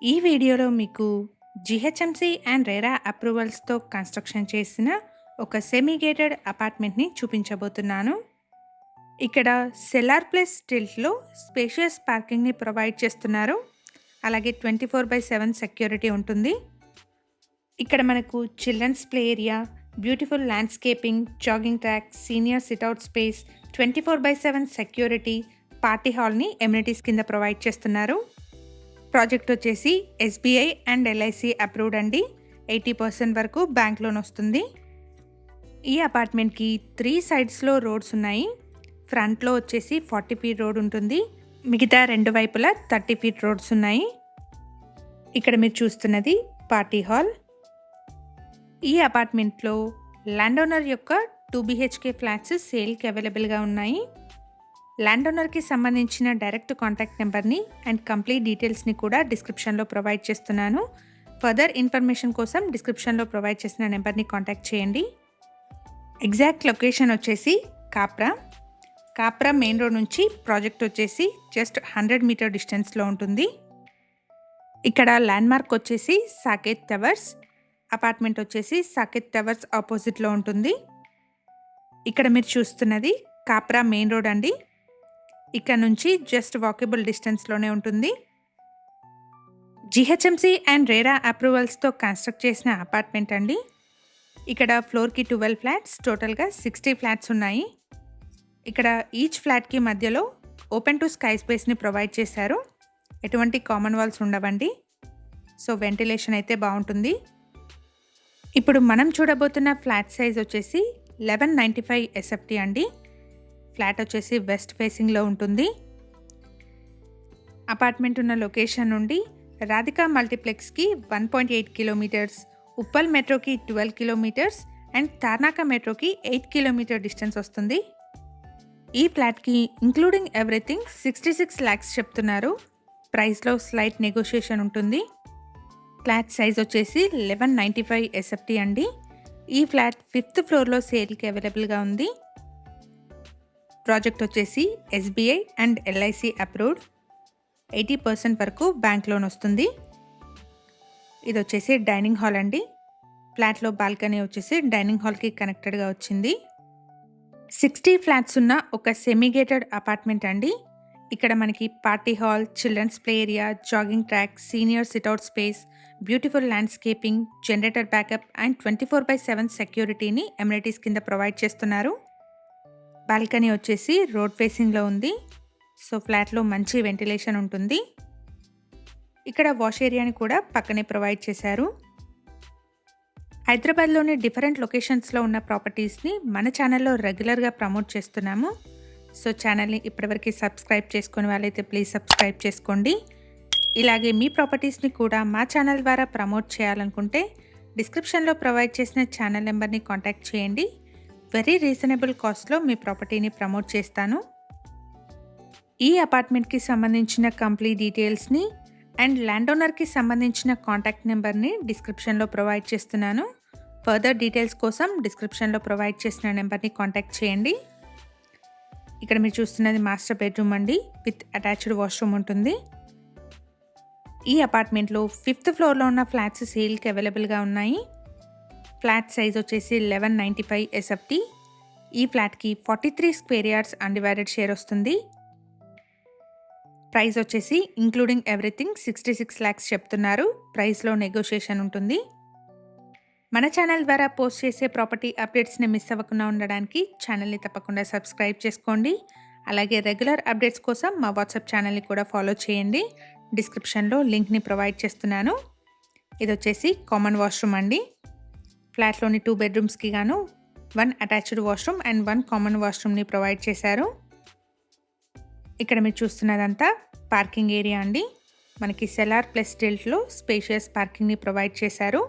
ఈ వీడియోలో మీకు జీహెచ్ఎంసీ అండ్ రెరా అప్రూవల్స్తో కన్స్ట్రక్షన్ చేసిన ఒక సెమీ గేటెడ్ అపార్ట్మెంట్ని చూపించబోతున్నాను. ఇక్కడ సెల్లార్ ప్లస్ స్టిల్ట్లో స్పేషియస్ పార్కింగ్ని ప్రొవైడ్ చేస్తున్నారు. అలాగే 24/7 సెక్యూరిటీ ఉంటుంది. ఇక్కడ మనకు children's play area, beautiful landscaping, jogging track, senior sit-out space, 24/7 security, party హాల్ని ఎమ్యూనిటీస్ కింద ప్రొవైడ్ చేస్తున్నారు. ప్రాజెక్ట్ వచ్చేసి ఎస్బీఐ అండ్ ఎల్ఐసి అప్రూవ్డ్ అండి. 80% వరకు బ్యాంక్ లోన్ వస్తుంది. ఈ అపార్ట్మెంట్కి 3 సైడ్స్లో రోడ్స్ ఉన్నాయి. ఫ్రంట్లో వచ్చేసి 40 ఫీట్ రోడ్ ఉంటుంది. మిగతా 2 వైపులా 30 ఫీట్ రోడ్స్ ఉన్నాయి. ఇక్కడ మీరు చూస్తున్నది పార్టీ హాల్. ఈ అపార్ట్మెంట్లో ల్యాండ్ ఓనర్ యొక్క 2 BHK ఫ్లాట్స్ సేల్కి అవైలబుల్గా ఉన్నాయి. ల్యాండ్ ఓనర్కి సంబంధించిన డైరెక్ట్ కాంటాక్ట్ నెంబర్ని అండ్ కంప్లీట్ డీటెయిల్స్ని కూడా డిస్క్రిప్షన్లో ప్రొవైడ్ చేస్తున్నాను. ఫర్దర్ ఇన్ఫర్మేషన్ కోసం డిస్క్రిప్షన్లో ప్రొవైడ్ చేసిన నెంబర్ని కాంటాక్ట్ చేయండి. ఎగ్జాక్ట్ లొకేషన్ వచ్చేసి కాప్రా మెయిన్ రోడ్ నుంచి ప్రాజెక్ట్ వచ్చేసి జస్ట్ 100 మీటర్ డిస్టెన్స్లో ఉంటుంది. ఇక్కడ ల్యాండ్మార్క్ వచ్చేసి సాకేత్ టవర్స్. అపార్ట్మెంట్ వచ్చేసి సాకేత్ టవర్స్ ఆపోజిట్లో ఉంటుంది. ఇక్కడ మీరు చూస్తున్నది కాప్రా మెయిన్ రోడ్ అండి. ఇక్కడ నుంచి జస్ట్ వాకబుల్ డిస్టెన్స్లోనే ఉంటుంది. జీహెచ్ఎంసీ అండ్ రేరా అప్రూవల్స్తో కన్స్ట్రక్ట్ చేసిన అపార్ట్మెంట్ అండి. ఇక్కడ ఫ్లోర్కి 12 ఫ్లాట్స్, టోటల్గా 60 ఫ్లాట్స్ ఉన్నాయి. ఇక్కడ ఈచ్ ఫ్లాట్కి మధ్యలో ఓపెన్ టు స్కై స్పేస్ని ప్రొవైడ్ చేశారు. ఎటువంటి కామన్ వాల్స్ ఉండవండి. సో వెంటిలేషన్ అయితే బాగుంటుంది. ఇప్పుడు మనం చూడబోతున్న ఫ్లాట్ సైజ్ వచ్చేసి 1195 SFT అండి. ఫ్లాట్ వచ్చేసి వెస్ట్ ఫేసింగ్లో ఉంటుంది. అపార్ట్మెంట్ ఉన్న లొకేషన్ నుండి రాధికా మల్టీప్లెక్స్కి 1.8 కిలోమీటర్స్, ఉప్పల్ మెట్రోకి 12 కిలోమీటర్స్ అండ్ తార్నాక మెట్రోకి 8 కిలోమీటర్ డిస్టెన్స్ వస్తుంది. ఈ ఫ్లాట్కి ఇంక్లూడింగ్ ఎవ్రీథింగ్ 66 lakhs చెప్తున్నారు. ప్రైస్లో స్లైట్ నెగోషియేషన్ ఉంటుంది. ఫ్లాట్ సైజ్ వచ్చేసి 1195 SFT అండి. ఈ ఫ్లాట్ 5th ఫ్లోర్లో సేల్కి అవైలబుల్గా ఉంది. ప్రాజెక్ట్ వచ్చేసి ఎస్బీఐ అండ్ ఎల్ఐసి అప్రూవ్డ్. 80% వరకు బ్యాంక్ లోన్ వస్తుంది. ఇది వచ్చేసి డైనింగ్ హాల్ అండి. ఫ్లాట్లో బాల్కనీ వచ్చేసి డైనింగ్ హాల్కి కనెక్టెడ్గా వచ్చింది. 60 ఫ్లాట్స్ ఉన్న ఒక సెమీగేటెడ్ అపార్ట్మెంట్ అండి. ఇక్కడ మనకి party hall, children's play area, jogging track, senior sit-out space, beautiful landscaping, generator backup and 24/7 సెక్యూరిటీని ఎమ్యూనిటీస్ కింద ప్రొవైడ్ చేస్తున్నారు. బాల్కనీ వచ్చేసి రోడ్ ఫేసింగ్లో ఉంది. సో ఫ్లాట్లో మంచి వెంటిలేషన్ ఉంటుంది. ఇక్కడ వాష్ ఏరియాని కూడా పక్కనే ప్రొవైడ్ చేశారు. హైదరాబాద్లోని డిఫరెంట్ లొకేషన్స్లో ఉన్న ప్రాపర్టీస్ని మన ఛానల్లో రెగ్యులర్గా ప్రమోట్ చేస్తున్నాము. సో ఛానల్ని ఇప్పటివరకు సబ్స్క్రైబ్ చేసుకునే వాళ్ళైతే ప్లీజ్ సబ్స్క్రైబ్ చేసుకోండి. ఇలాగే మీ ప్రాపర్టీస్ని కూడా మా ఛానల్ ద్వారా ప్రమోట్ చేయాలనుకుంటే డిస్క్రిప్షన్లో ప్రొవైడ్ చేసిన ఛానల్ నెంబర్ని కాంటాక్ట్ చేయండి. వెరీ రీజనబుల్ కాస్ట్లో మీ ప్రాపర్టీని ప్రమోట్ చేస్తాను. ఈ అపార్ట్మెంట్కి సంబంధించిన కంప్లీట్ డీటెయిల్స్ని అండ్ ల్యాండ్ ఓనర్కి సంబంధించిన కాంటాక్ట్ నెంబర్ని డిస్క్రిప్షన్లో ప్రొవైడ్ చేస్తున్నాను. ఫర్దర్ డీటెయిల్స్ కోసం డిస్క్రిప్షన్లో ప్రొవైడ్ చేసిన నెంబర్ని కాంటాక్ట్ చేయండి. ఇక్కడ మీరు చూస్తున్నది మాస్టర్ బెడ్రూమ్ అండి. విత్ అటాచ్డ్ వాష్రూమ్ ఉంటుంది. ఈ అపార్ట్మెంట్లో 5th ఫ్లోర్లో ఉన్న ఫ్లాట్స్ సేల్కి అవైలబుల్గా ఉన్నాయి. ఫ్లాట్ సైజ్ వచ్చేసి 1195 SFT. ఈ ఫ్లాట్కి 43 స్క్వేర్ యార్డ్స్ అన్డివైడెడ్ షేర్ వస్తుంది. ప్రైస్ వచ్చేసి ఇంక్లూడింగ్ ఎవ్రీథింగ్ 66 lakhs చెప్తున్నారు. ప్రైస్లో నెగోషియేషన్ ఉంటుంది. మన ఛానల్ ద్వారా పోస్ట్ చేసే ప్రాపర్టీ అప్డేట్స్ని మిస్ అవ్వకుండా ఉండడానికి ఛానల్ని తప్పకుండా సబ్స్క్రైబ్ చేసుకోండి. అలాగే రెగ్యులర్ అప్డేట్స్ కోసం మా వాట్సాప్ ఛానల్ని కూడా ఫాలో చేయండి. డిస్క్రిప్షన్లో లింక్ని ప్రొవైడ్ చేస్తున్నాను. ఇది వచ్చేసి కామన్ వాష్రూమ్ అండి. ఫ్లాట్లోని 2 బెడ్రూమ్స్కి గాను 1 అటాచ్డ్ వాష్రూమ్ అండ్ 1 కామన్ వాష్రూమ్ని ప్రొవైడ్ చేశారు. ఇక్కడ మీరు చూస్తున్నదంతా పార్కింగ్ ఏరియా అండి. మనకి సెల్లార్ ప్లస్ స్టిల్ట్లో స్పేషియస్ పార్కింగ్ని ప్రొవైడ్ చేశారు.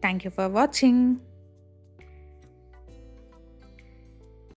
Thank you for watching.